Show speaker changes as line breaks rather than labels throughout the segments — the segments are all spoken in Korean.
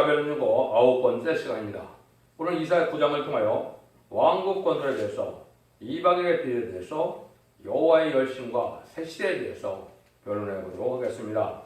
변론유고 9번째 시간입니다. 오늘 이사야 9장을 통하여 왕국 건설에 대해서 이방인의 비에 대해서 여호와의 열심과 새 시대에 대해서 변론해 보도록 하겠습니다.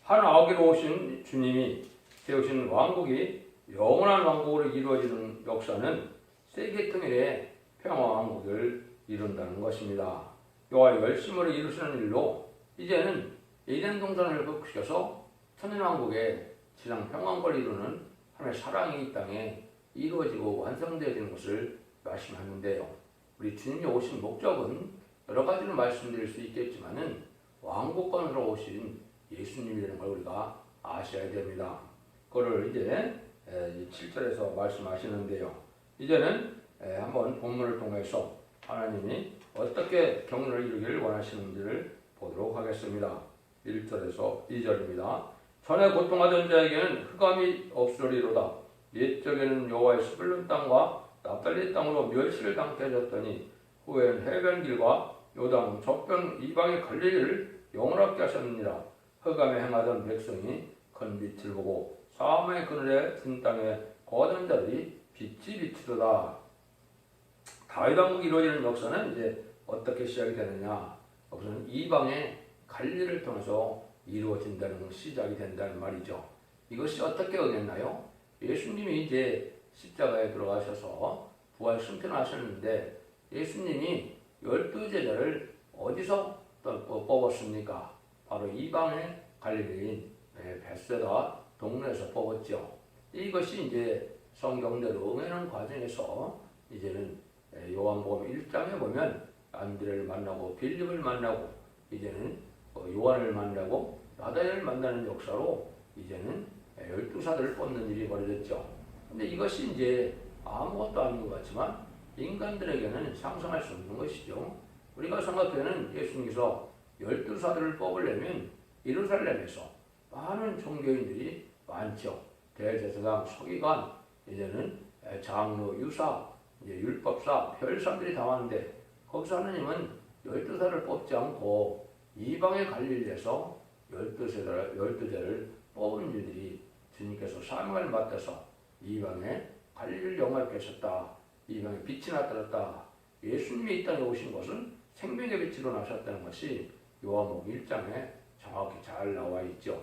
한 아기로 오신 주님이 세우신 왕국이 영원한 왕국으로 이루어지는 역사는 세계 통일의 평화 왕국을 이룬다는 것입니다. 여호와의 열심으로 이루시는 일로 이제는 에덴 동산을 극복시켜서 천년 왕국의 지상 평강을 이루는 하나님의 사랑이 이 땅에 이루어지고 완성되어지는 것을 말씀하는데요. 우리 주님이 오신 목적은 여러 가지로 말씀드릴 수 있겠지만은 왕국권으로 오신 예수님이라는 걸 우리가 아셔야 됩니다. 그거를 이제 7절에서 말씀하시는데요. 이제는 한번 본문을 통해서 하나님이 어떻게 경륜을 이루기를 원하시는지를 보도록 하겠습니다. 1절에서 2절입니다. 전에 고통하던 자에게는 흑암이 없으리로다. 옛적에는 여호와의 스불론 땅과 납달리 땅으로 멸시를 당케 하셨더니 후에는 해변길과 요단 적변 이방의 갈릴리를 영원하게 하셨느니라. 흑암에 행하던 백성이 큰 빛을 보고 사망의 그늘에 든 땅에 거하던 자들이 빛이 비치도다. 다윗 왕국이 이루어지는 역사는 이제 어떻게 시작이 되느냐? 역사는 이방의 갈릴리를 통해서 이루어진다는 시작이 된다는 말이죠. 이것이 어떻게 응했나요? 예수님이 이제 십자가에 들어가셔서 부활 승천하셨는데 예수님이 12제자를 어디서 뽑았습니까? 바로 이방의 갈릴리인 벳세다 동네에서 뽑았죠. 이것이 이제 성경대로 응하는 과정에서 이제는 요한복음 1장에 보면 안드레를 만나고 빌립을 만나고 이제는 요한을 만나고 나다엘을 만나는 역사로 이제는 12사도를 뽑는 일이 벌어졌죠. 근데 이것이 이제 아무것도 아닌 것 같지만 인간들에게는 상상할 수 없는 것이죠. 우리가 생각하는 예수님께서 12사도를 뽑으려면 예루살렘에서 많은 종교인들이 많죠. 대제사장, 서기관, 이제는 장로, 유사, 이제 율법사, 별사들이 다 왔는데 거기서 하나님은 12사도를 뽑지 않고 이방의 갈릴리에서 12제를 뽑은 이들이 주님께서 사명을 맡아서 이방의 갈릴리를 영화롭게 하셨다. 이방의 빛이 나타났다. 예수님이 이 땅에 오신 것은 생명의 빛으로 나셨다는 것이 요한복음 1장에 정확히 잘 나와 있죠.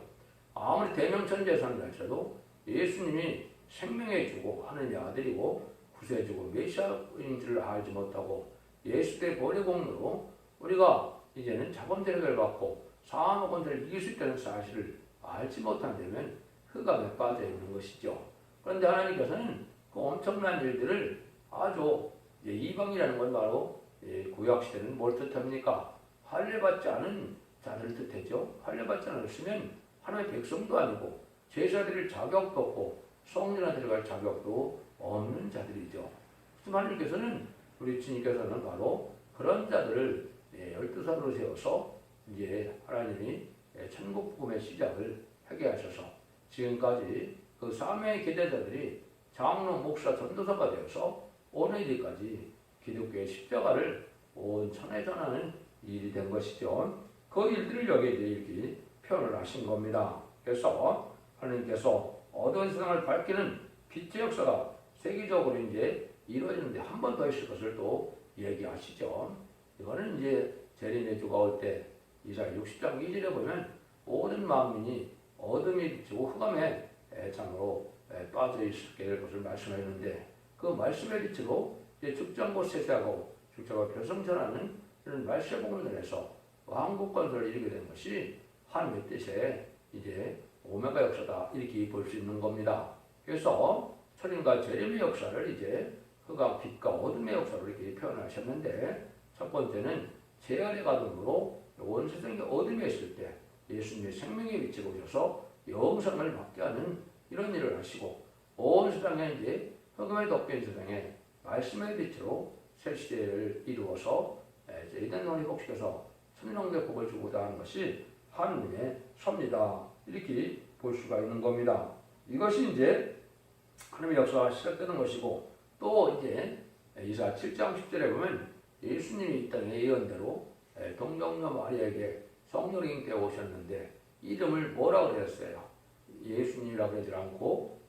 아무리 대명천재선이라 할지라도 예수님이 생명의 주고 하느님의 아들이고 구세주고 메시아인 줄 알지 못하고 예수의 보혈의 공로로 우리가 이제는 자범죄를 받고 사망의 권세를 이길 수 있다는 사실을 알지 못한다면 흑암에 빠져 있는 것이죠. 그런데 하나님께서는 그 엄청난 일들을 아주 이방이라는 건 바로 구약시대는 뭘 뜻합니까? 할례받지 않은 자들을 뜻하죠. 할례받지 않았으면 하나님의 백성도 아니고 제사 드릴 자격도 없고 성전에 들어갈 자격도 없는 자들이죠. 그래서 하나님께서는 우리 주님께서는 바로 그런 자들을 12사도로 세워서 이제 하나님이 천국 복음의 시작을 하게 하셔서 지금까지 그 사명의 기대자들이 장로, 목사, 전도사가 되어서 오늘까지 기독교의 십자가를 온 천하에 전하는 일이 된 것이죠. 그 일들을 여기에 이제 이렇게 표현을 하신 겁니다. 그래서 하나님께서 어두운 세상을 밝히는 빛의 역사가 세계적으로 이제 이루어지는데 한 번 더 있을 것을 또 얘기하시죠. 이거는 이제 재림의 주가 올 때 이사야 60장 2절에 보면 모든 만민이 어둠이 비치고 흑암의 애장으로 빠져 있게 될 것을 말씀하셨는데 그 말씀의 빛으로 이제 죽장고 세세하고 죽장고 표성전하는 이런 말씀의 복음들에서 왕국 건설을 이루게 된 것이 하나님의 뜻에 이제 오메가 역사다 이렇게 볼 수 있는 겁니다. 그래서 초림과 재림의 역사를 이제 흑암, 빛과 어둠의 역사로 이렇게 표현하셨는데 첫 번째는 재활의 가동으로 온 세상이 어둠에 있을 때 예수님의 생명의 빛을 오셔서 영생을 받게 하는 이런 일을 하시고 온 세상에 이제 흑암의 덮인 세상에 말씀의 빛으로 새 시대를 이루어서 에덴 동산을 회복시켜서 천년왕국의 복을 주고자 하는 것이 하나님의 섭니다. 이렇게 볼 수가 있는 겁니다. 이것이 이제 하나님의 역사가 시작되는 것이고 또 이제 이사야 7장 10절에 보면 예수님이 이 땅에 예언대로 동정녀 마리아에게 성령이 잉태해 오셨는데 이름을 뭐라고 그랬어요? 예수님이라고 그러지 않고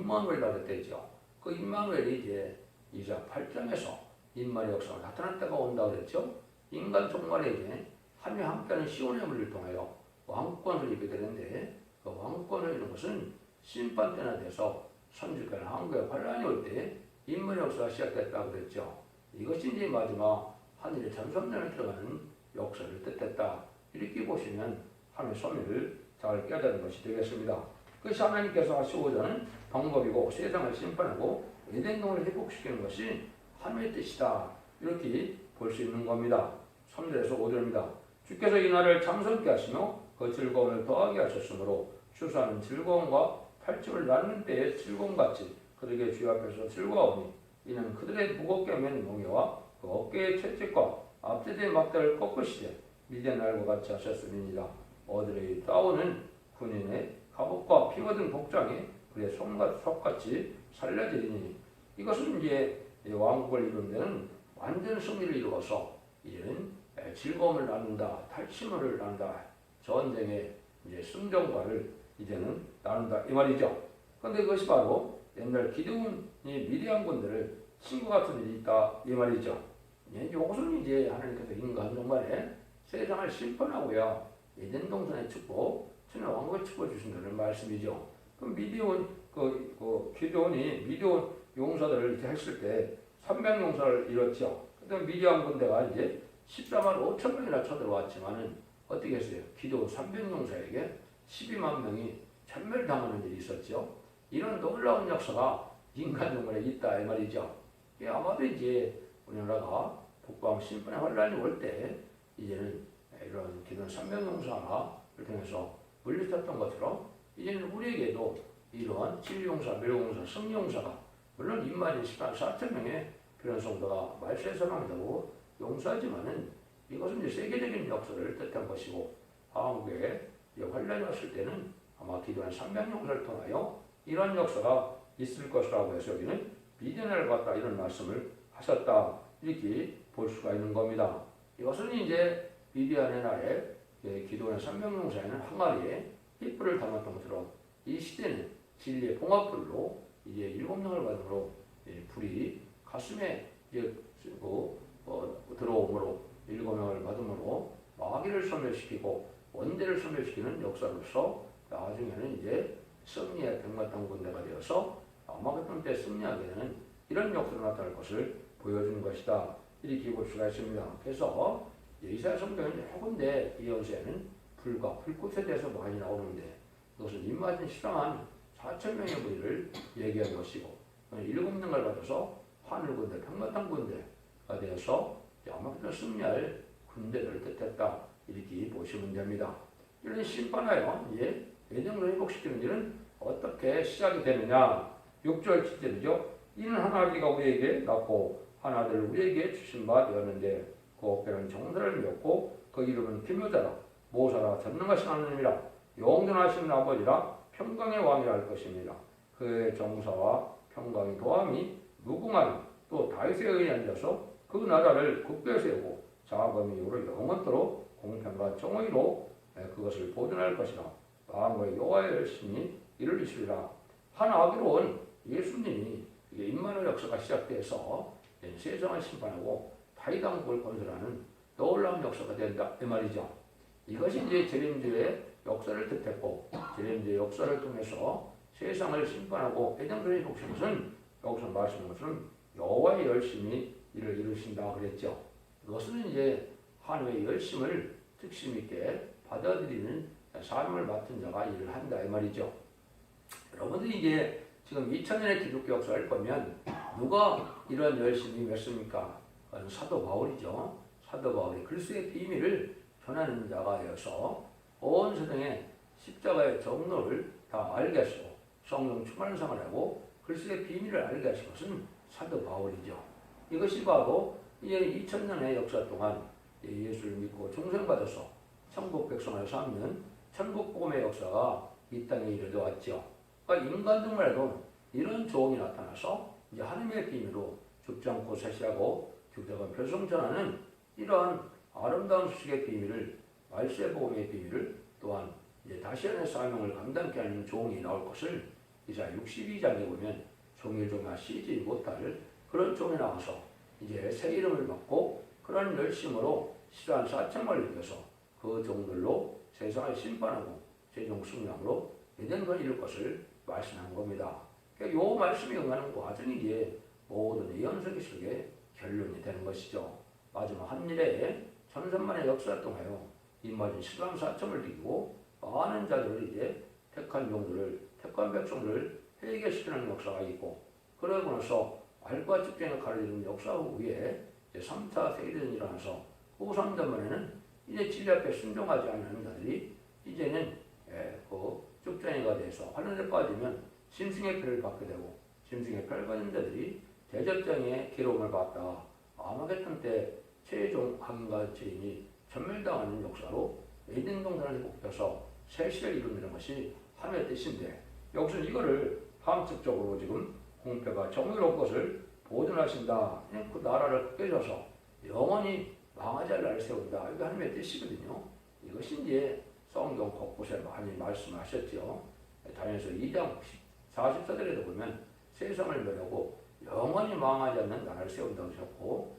임마누엘이라고 그랬죠. 그 임마누엘이 이제 이사 8장에서 인마의 역사가 나타날 때가 온다고 그랬죠. 인간 종말에 이제 하며 함께하는 시온의 물을 통하여 왕권을 입게 되는데 그 왕권을 이루는 것은 심판 때나 돼서 선지권 한국에 환란이 올 때 인문의 역사가 시작됐다고 그랬죠. 이것이 이제 마지막 하늘의 전성년에 들어가는 역사를 뜻했다. 이렇게 보시면 하나님의 섭리를 잘 깨닫는 것이 되겠습니다. 그것이 하나님께서 하시고자 하는 방법이고 세상을 심판하고 에덴동을 회복시키는 것이 하나님의 뜻이다. 이렇게 볼 수 있는 겁니다. 3절에서 5절입니다. 주께서 이 날을 장성케 하시며 그 즐거움을 더하게 하셨으므로 추수하는 즐거움과 팔집을 나누는 때의 즐거움같이 그들에게 주 앞에서 즐거워하니 이는 그들의 무겁게 맨 멍에와 그 어깨의 채찍과 앞뒤의 막대를 꺾으시되 미디안 날과 같이 하셨음이니라. 어들의 싸우는 군인의 갑옷과 피 얻은 복장이 그의 속같이 살려지리니 이것은 이제 왕국을 이루는 데는 완전 승리를 이루어서 이제는 즐거움을 나눈다, 탈취물을 나눈다, 전쟁의 이제 승전과를 이제는 나눈다 이 말이죠. 그런데 그것이 바로 옛날 기드온이 미디안 군대를 친 것 같은 일이 있다 이 말이죠. 이것은 이제 하나님께서 인간 정말에 세상을 심판하고요 에덴 동산의 축복, 천의 왕국의 축복을 주신다는 말씀이죠. 그럼 미디온 기드온이 미디온 용사들을 이렇게 했을 때 300용사를 잃었죠. 그다음 미디안 군대가 이제 14만 5천 명이나 쳐들어왔지만은 어떻게 했어요? 기드온 300용사에게 12만 명이 전멸당하는 일이 있었죠. 이런 놀라운 역사가 인간 정말에 있다 이 말이죠. 아마도 이제 우리나라가 북방 심판의 환란이 올 때 이제는 이런 기존 300용사를 통해서 물리쳤던 것처럼 이제는 우리에게도 이러한 진리용사, 멸용사, 승리용사가 물론 인마진 4천 명의 그런 성도가 말세에 사망하고 용서하지만은 이것은 이제 세계적인 역사를 뜻한 것이고 한국에 환란이 왔을 때는 아마 기존의 300용사를 통하여 이러한 역사가 있을 것이라고 해서 여기는 미디안을 갔다 이런 말씀을 하셨다 이렇게 볼 수가 있는 겁니다. 이것은 이제 미디안의 날에 기존의 300용사에는 항아리에 횃불을 담았던 것처럼 이 시대는 진리의 봉합불로 이제 7명을 받음으로 불이 가슴에 이제 들어오므로 7명을 받음으로 마귀를 소멸시키고 원대를 소멸시키는 역사로서 나중에는 이제 승리의 백마탄 군대가 되어서 아마겟돈 때 승리하게 되는 이런 역사로 나타날 것을 보여주는 것이다. 이렇게 볼 수가 있습니다. 그래서 이사야 성경은 여러 군데 예언서에는 불과 불꽃에 대해서 많이 나오는데 그것은 입맞은 실황한 4천 명의 무리를 얘기한 것이고 7명을 받아서 하늘 군대, 백마탄 군대가 되어서 아마겟돈 승리할 군대를 뜻했다. 이렇게 보시면 됩니다. 이런 심판하여 이제 예정을 회복시키는 일은 어떻게 시작이 되느냐? 6절 7절이죠. 이는 한 아기가 우리에게 낳고 한 아들을 우리에게 주신 바 되었는데 그 어깨는 정사를 메었고 그 이름은 기묘자라 모사라 전능하신 하나님이라 영존하신 아버지라 평강의 왕이라 할 것입니다. 그의 정사와 평강의 도함이 무궁하니 또 다윗에 의해 앉아서 그 나라를 굳게 세우고 자금이 이후로 영원토록 공평과 정의로 그것을 보존할 것이라 마음의 여호와의 열심히 이를 이루리라. 한 아기로 온 예수님이 임마누엘 역사가 시작돼서 세상을 심판하고 다윗 왕국을 건설하는 놀라운 역사가 된다 이 말이죠. 이것이 이제 재림주의 역사를 뜻했고 재림주의 역사를 통해서 세상을 심판하고 에덴을 회복시킨 것은 여기서 말씀하신 것은 여호와의 열심히 이를 이루신다 그랬죠. 그것은 이제 하나님의 열심을 특심 있게 받아들이는 사명을 맡은 자가 일을 한다 이 말이죠. 여러분들이 이제 지금 2000년의 기독교 역사를 보면 누가 이런 열심히 맺습니까? 사도 바울이죠. 사도 바울이 그리스도의 비밀을 전하는 자가 되어서 온 세상에 십자가의 정로를 다 알게 하시고 성령 충만상을 하고 그리스도의 비밀을 알게 하신 것은 사도 바울이죠. 이것이 바로 이제 2000년의 역사 동안 예수를 믿고 중생받아서 천국 백성을 삼는 천국 복음의 역사가 이 땅에 이르러 왔죠. 그러니까 인간 중에도 이런 조언이 나타나서 이제 하나님의 비밀로 죽지 않고 사시하고 죽다가 별성전하는 이러한 아름다운 수식의 비밀을 말세 복음의 비밀을 또한 이제 다시 하나의 사명을 감당케 하는 종이 나올 것을 이사야 62장에 보면 종일종일 쉬지 못할 그런 종이 나와서 이제 새 이름을 받고 그런 열심으로 시간 4천만을 이겨서 그 종들로 세상을 심판하고 최종 승량으로 에덴을 이룰 것을 말씀하는 겁니다. 그러니까 이 말씀이 응하는 과정이 이제 모든 예언서기 속의 결론이 되는 것이죠. 마지막 한일에 천삼만의 역사를 통하여 임마진 시간 4천을 이기고 많은 자들을 이제 택한 종들을 택한 백성들을 회개시키는 역사가 있고 그러고 나서 알과 직전에 가르치는 역사 후에 이제 3차 세계대전이 일어나서 그 3년만에는 이제 진리 앞에 순종하지 않는 자들이 이제는 그 죽전이가 돼서 환란에 빠지면 짐승의 표를 받게 되고 짐승의 표를 받는 자들이 대접장의 괴로움을 받다 아마겟돈 때 최종 한가 죄인이 전멸당하는 역사로 에덴 동산을 회복해서 새 시대를 이루는 것이 하나님의 뜻인데 여기서 이거를 함축적으로 지금 공표가 정의로운 것을 보존하신다. 그 나라를 깨져서 영원히 망하지 않을 날을 세운다. 이게 하나님의 뜻이거든요. 이것이 이제 성경 곳곳에 많이 말씀하셨죠. 다니엘서 2장 44절에도 보면 세상을 멸하고 영원히 망하지 않는 나라를 세운다고 하셨고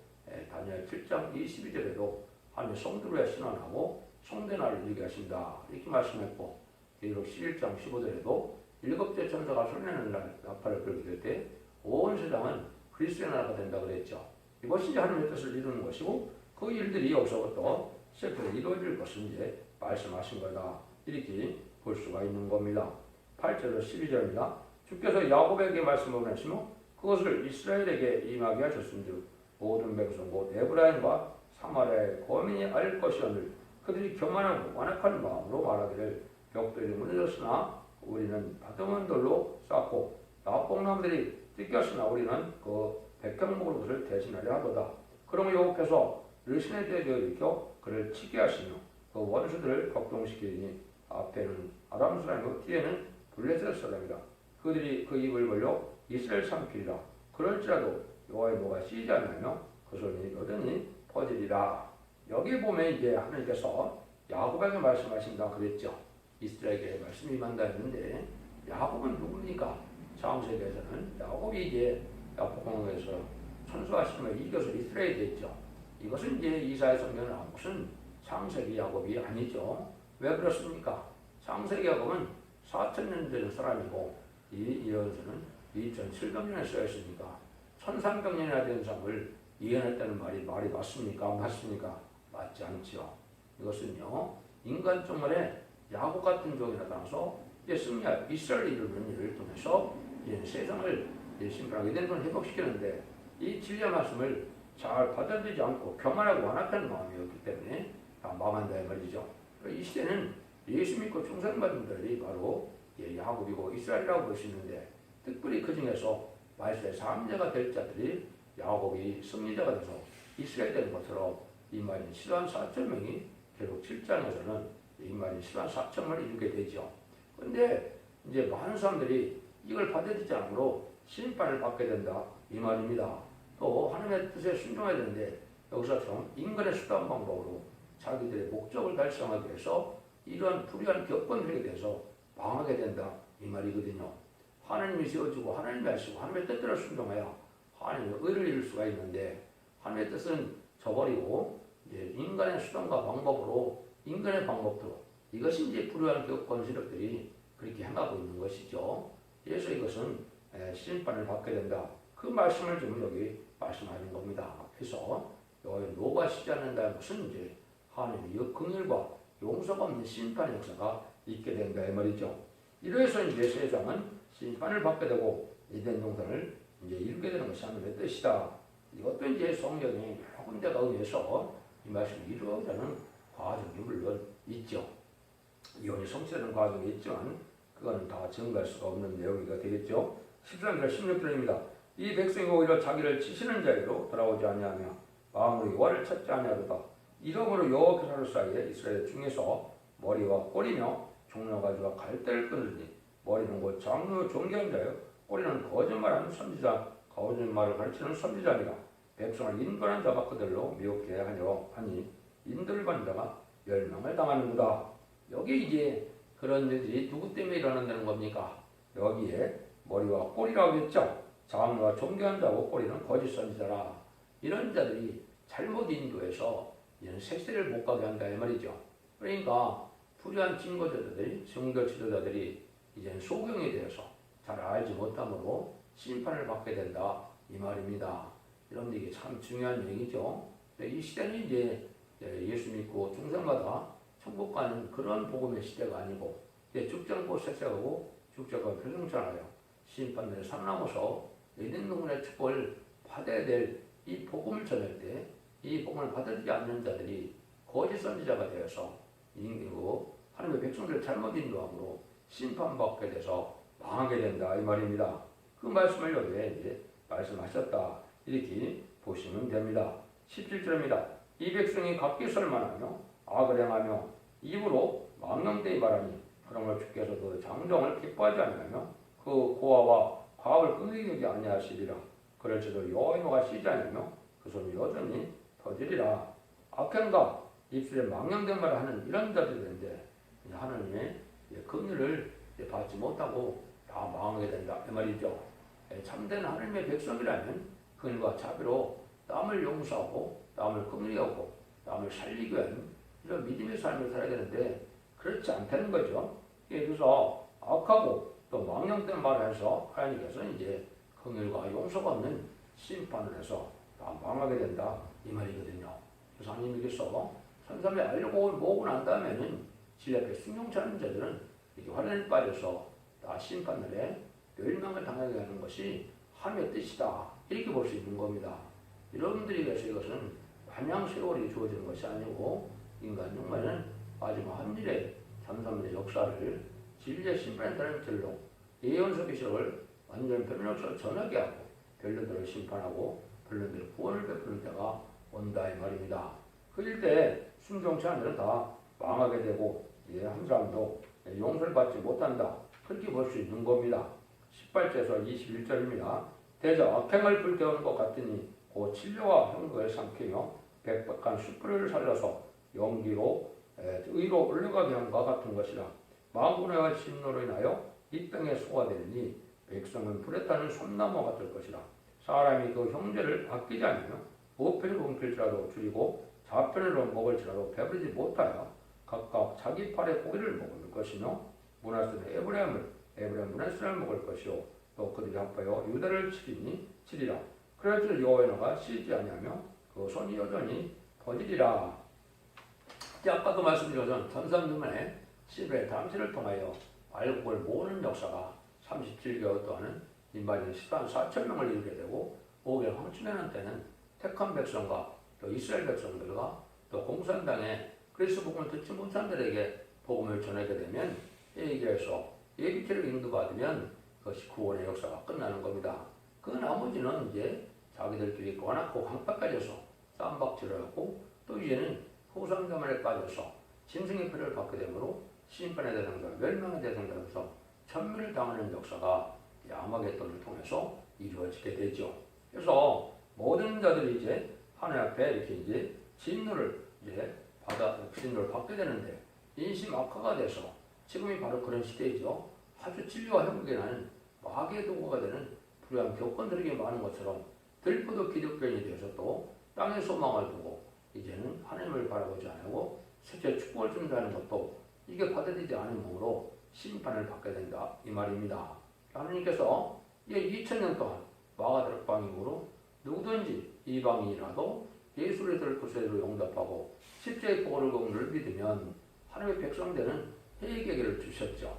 다니엘 7장 22절에도 하나님의 성도를 신원하고 성대나라를 이루게 하신다. 이렇게 말씀했고 비록 11장 15절에도 일곱째 천사가 손내는 날 나팔을 불게 될 때 온 세상은 그리스도의 나라가 된다고 그랬죠. 이것이 이제 하나님의 뜻을 이루는 것이고 그 일들이 여기서부터 세포에 이루어질 것을 이제 말씀하신 거다. 이렇게 볼 수가 있는 겁니다. 8절로 12절입니다. 주께서 야곱에게 말씀을 보내시며 그것을 이스라엘에게 임하게 하셨은즉 모든 백성 곧 에브라임과 사마리아의 거민이 알 것이오늘 그들이 교만하고 완악한 마음으로 말하기를 벽돌이 무너졌으나 우리는 다듬은 돌로 쌓고 나뽕나무들이 뜯겼으나 우리는 그 백향목으로 그것을 대신하려 하도다. 그러면 여호와께서 르신의 때에 일으켜 그를 치게 하시며 그 원수들을 격동시키니 앞에는 아람 사람이고 뒤에는 블레셋 사람이라. 그들이 그 입을 벌려 이스라엘 삼키리라. 그럴지라도 여호와의 노가 쉬지 않으며 그 소리 여전히 퍼지리라. 여기 보면 이제 하나님께서 야곱에게 말씀하신다 그랬죠. 이스라엘에게 말씀이 임한다 했는데 야곱은 누굽니까? 창세기에서는 야곱이 이제 야복강에서 천수하시면 이겨서 이스라엘이 됐죠. 이것은 이제 이사야 성경을 한 것은 창세기 야곱이 아니죠. 왜 그렇습니까? 창세기 야곱은 4,000년 된 사람이고 이 예언서는 2,700년에 쓰였으니까 1,300년이나 된 사람을 예언했다는 말이 맞습니까? 맞습니까? 맞지 않죠. 이것은요 인간 종말에 야곱 같은 종이 나타나서 승리할 이스라엘을 이루는 일을 통해서 세상을 심판하게 된 걸 회복시키는데 이 진리의 말씀을 잘 받아들이지 않고 교만하고 완악한 마음이었기 때문에 망한다 이 말이죠. 이 시대는 예수 믿고 충성받은 자들이 바로 야곱이고 이스라엘이라고 볼 수 있는데 특별히 그 중에서 말세의 3자가 될 자들이 야곱이 승리자가 돼서 이스라엘 되는 것처럼 이마진 10만 4천 명이 결국 7장에서는 이마진 10만 4천을 이루게 되죠. 그런데 이제 많은 사람들이 이걸 받아들이지 않으므로 심판을 받게 된다 이 말입니다. 또 하나님의 뜻에 순종해야 되는데 여기서처럼 인간의 수단 방법으로 자기들의 목적을 달성하기 위해서 이러한 불의한 격건들에 대해서 망하게 된다 이 말이거든요. 하나님이 세워주고 하나님이 하시고 하나님의 뜻대로 순종해야 하나님의 의를 이룰 수가 있는데 하나님의 뜻은 저버리고 이제 인간의 수단과 방법으로 인간의 방법대로 이것이 이제 불의한 격건 세력들이 그렇게 행하고 있는 것이죠. 그래서 이것은 심판을 받게 된다. 그 말씀을 지금 여기 말씀하는 겁니다. 그래서 여기 노가 쉬지 않는다는 것은 이제 하나님의 긍휼과 용서가 없는 심판의 역사가 있게 된다 이 말이죠. 이래서 이제 세상은 심판을 받게 되고 에덴 동산을 이제 이루게 되는 것이 하나님의 뜻이다. 이것도 이제 성경에 여러 군데가 의해서 이 말씀이 이루어지는 과정이 물론 있죠. 이혼이 성취되는 과정이 있지만 그거는 다 증거할 수가 없는 내용이가 되겠죠. 13절 16절입니다. 이 백성이 오히려 자기를 치시는 자리로 돌아오지 아니하며 마음으로 여호와를 찾지 아니하도다. 이러므로 여호와께서 하루 사이에 이스라엘 중에서 머리와 꼬리며 종려가지고 갈대를 끊으니 머리는 곧 장로 존귀한 자요 꼬리는 거짓말하는 선지자 거짓말을 가르치는 선지자니라. 백성을 인도하는 자가 그들로 미혹해 하니 인도를 받는 자가 멸망을 당하는구나. 여기 이제 그런 일들이 누구 때문에 일어난다는 겁니까? 여기에 머리와 꼬리라고 했죠. 장로가 존귀한 자고 꼬리는 거짓 선지자라. 이런 자들이 잘못 인도해서 이런 세세를 못 가게 한다 이 말이죠. 그러니까 불의한 증거자들이 종교 지도자들이 이제는 소경에 대해서 잘 알지 못함으로 심판을 받게 된다 이 말입니다. 여러분들 이게 참 중요한 얘기죠. 이 시대는 이제 예수 믿고 중생마다 천국 가는 그런 복음의 시대가 아니고 이제 죽정고 세세하고 죽정고 표정잖아요. 심판을 살아남아서 믿는 누구의 축복을 받아야 될 이 복음을 전할 때 이 복음을 받아들이지 않는 자들이 거짓 선지자가 되어서 인기고 하나님의 백성들을 잘못 인도함으로 심판받게 돼서 망하게 된다 이 말입니다. 그 말씀을 여기에 이제 말씀하셨다 이렇게 보시면 됩니다. 17절입니다. 이 백성이 각기설 만하며 악을 행하며 입으로 망령되이 말하니 그러므로 주께서도 장정을 기뻐하지 아니하며 그 고아와 과업을 끊이게 여기지 아니하시리라. 그럴지도 여호와의 노가 쉬지 않으며 그 손이 여전히 터지리라. 악행과 입술에 망령된 말을 하는 이런 자들인데 하나님의 긍휼을 받지 못하고 다 망하게 된다 이 말이죠. 참된 하나님의 백성이라면 긍휼과 자비로 남을 용서하고 남을 긍휼히 하고 남을 살리기 위한 이런 믿음의 삶을 살아야 되는데 그렇지 않다는 거죠. 그래서 악하고 또 망령된 말을 해서 하나님께서 이제 긍휼과 용서가 없는 심판을 해서 다 망하게 된다 이 말이거든요. 그래서 하나님께서 천삼에 알려고 모으고 난 다음에는 지 앞에 순종치 않는 자들은 이렇게 환란에 빠져서 다 심판날에 멸망을 당하게 하는 것이 하나님의 뜻이다 이렇게 볼 수 있는 겁니다. 여러분들이 위해서 이것은 마냥 세월이 주어지는 것이 아니고 인간 영혼은 마지막 한 일의 참삼의 역사를 진리의 심판에 따른 절로 예언서 비석을 완전 변론으로 전하게 하고 변론들을 심판하고 변론들의 구원을 베푸는 때가 온다 이 말입니다. 그 일때 순종치 않은 자는 다 망하게 되고 한 사람도 용서를 받지 못한다 그렇게 볼 수 있는 겁니다. 18절에서 21절입니다. 대저 악행을 불태우는 것 같으니 곧 진료와 형벌을 삼키며 백박한 숯불을 살려서 연기로 의로 올라가게 한 것 같은 것이라. 망군의 진노로 인하여 이병에 소화되니 백성은 불에 타는 솜나무가 될 것이라. 사람이 그 형제를 아끼지 않으며 우편을 옮길지라도 줄이고 좌편으로 먹을지라도 배부르지 못하여 각각 자기 팔의 고기를 먹을 것이며 문하스는 에브라임 문하스를 먹을 것이요 또 그들이 합하여 유다를 치리라. 그럴지라 여호와의 노가 쉬지 아니하며 그 손이 여전히 터지리라. 아까도 말씀드렸던 전산주만의 시베 당시를 통하여 알곡을 모으는 역사가 37개월 동안은 인바디는 14만 4천 명을 이루게 되고 5개월 황춘하는 때는 택한 백성과 또 이스라엘 백성들과 또 공산당의 그리스도 복음을 듣지 못한 자들에게 복음을 전하게 되면 회개해서 예비죄를 인도받으면 그것이 구원의 역사가 끝나는 겁니다. 그 나머지는 이제 자기들끼리 워낙 강박까지서 쌈박질을 하고 또 이제는 후상자만에 빠져서 짐승의 표를 받게 되므로 심판의 대상자, 멸망의 대상자로서 천멸을 당하는 역사가 아마겟돈을 통해서 이루어지게 되죠. 그래서 모든 자들이 이제 하나님 앞에 이렇게 이제 진노를 받게 되는데 인심 악화가 돼서 지금이 바로 그런 시대이죠. 아주 진리와 행복에 나는 마귀의 도구가 되는 불의한 교권들에게 많은 것처럼 들보도 기독교인이 되어서 또 땅의 소망을 두고 이제는 하나님을 바라보지 않고 세계 축복을 준다는 것도 이게 받아들이지 않은 몸으로 심판을 받게 된다 이 말입니다. 하나님께서 2000년 동안 마가다락방임으로 누구든지 이방인이라도 예수를 들을 구세로 용답하고 십자의 복을 믿으면 하나님의 백성되는 회개를 주셨죠.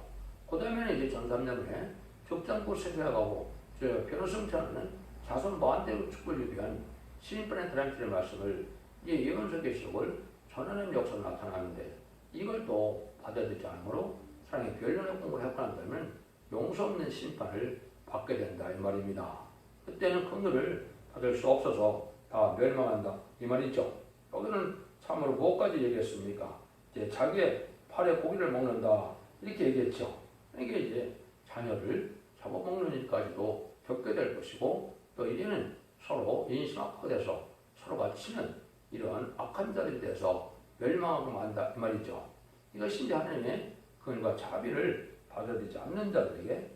그 다음에는 이제 전삼년에 족장고 세세하고 변호성치 않는 자손 무한대로 축복을 위한 시인판의 드람실의 말씀을 예언서 계시록을 전하는 역사가 나타나는데 이걸 또 받아들이지 않으므로 사랑의 변론의 공부를 하고 난다면 용서 없는 심판을 받게 된다 이 말입니다. 그때는 긍휼을 받을 수 없어서 다 멸망한다 이 말이죠. 여기는 참으로 뭐까지 얘기했습니까? 이제 자기의 팔에 고기를 먹는다 이렇게 얘기했죠. 이게 이제 자녀를 잡아먹는 일까지도 겪게 될 것이고 또 이제는 서로 인심 악화돼서 서로가 치는 이러한 악한 자들이 돼서 멸망하고 만다 이 말이죠. 이것이 이제 하나님의 긍휼과 자비를 받아들이지 않는 자들에게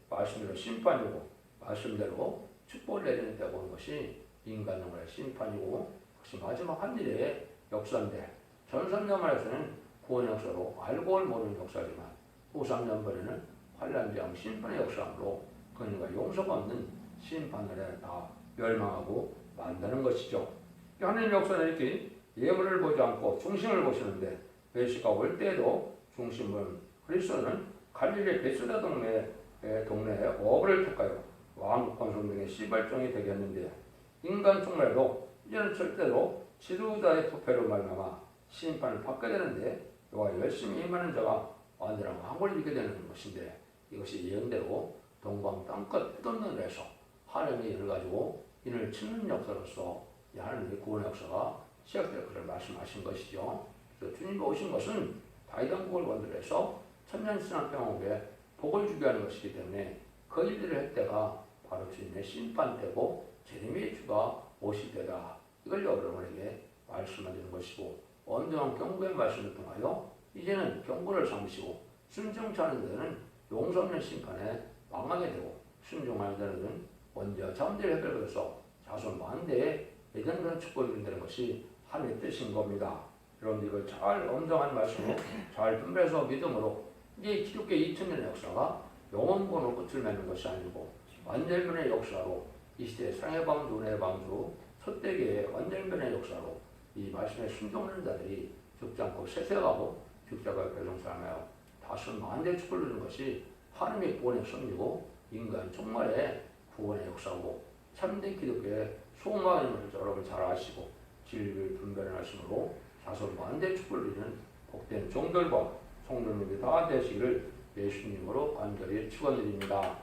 말씀대로 심판이고 말씀대로 축복을 내리는 데 보는 것이 인간 영혼의 심판이고 역시 마지막 한 일의 역사인데 전선년말에서는 구원의 역사로 알고 모르는 역사지만 후3년번에는 환란병 심판의 역사로 그러니까 용서가 없는 심판을 다 멸망하고 만드는 것이죠. 하나님 역사는 이렇게 예물을 보지 않고 중심을 보시는데 메시가 올 때에도 중심은 그리스도는 갈릴리 베스다 동네에 어부를 택하여 왕국 권속 등의 시발종이 되게 했는데 인간 총례도 이제는 절대로 지도자의 투표로 말미암아 심판을 받게 되는데 이와 열심히 임하는 자가 완전한 왕국을 이루게 되는 것인데 이것이 예언대로 동방 땅끝 끝없는 데서 하나님의 일을 가지고 이를 치는 역사로서 하나님의 구원 역사가 시작될 것을 말씀하신 것이죠. 그래서 주님이 오신 것은 다윗 왕국을 건설해서 천년신앙 평화에 복을 주게 하는 것이기 때문에 그 일들을 할 때가 바로 주님의 심판 때고 재림의 주가 오실 때다. 이걸 여러분에게 말씀하시는 것이고 온전한 경고의 말씀을 통하여 이제는 경고를 삼으시고 순종치 않은 자는 용서 없는 심판에 망하게 되고 순종하는 자는 먼저 자원들을 해결해서 자손 만대에 예전그런 축복을 이룬다는 것이 하나님의 뜻인 겁니다. 여러분들 이걸 잘 엄정한 말씀으로 잘 분별해서 믿음으로 이제 기독교 2000년의 역사가 영원권으로 끝을 맺는 것이 아니고 완전변의 역사로 이 시대의 상해 방주, 은혜 방주, 첫대기의 완전변의 역사로 이 말씀에 순종하는 자들이 죽지 않고 세세가고 죽자가 배송사하며 다시 만대 축복을 누리는 것이 하나님의 구원의 섭리고 인간 종말의 구원의 역사고 참된 기독교의 소망인 것을 여러분 잘 아시고 진리를 분별하심으로 자손 만대 축복을 누리는 복된 종들과 성도님이 다 되시기를 예수님으로 간절히 축원드립니다.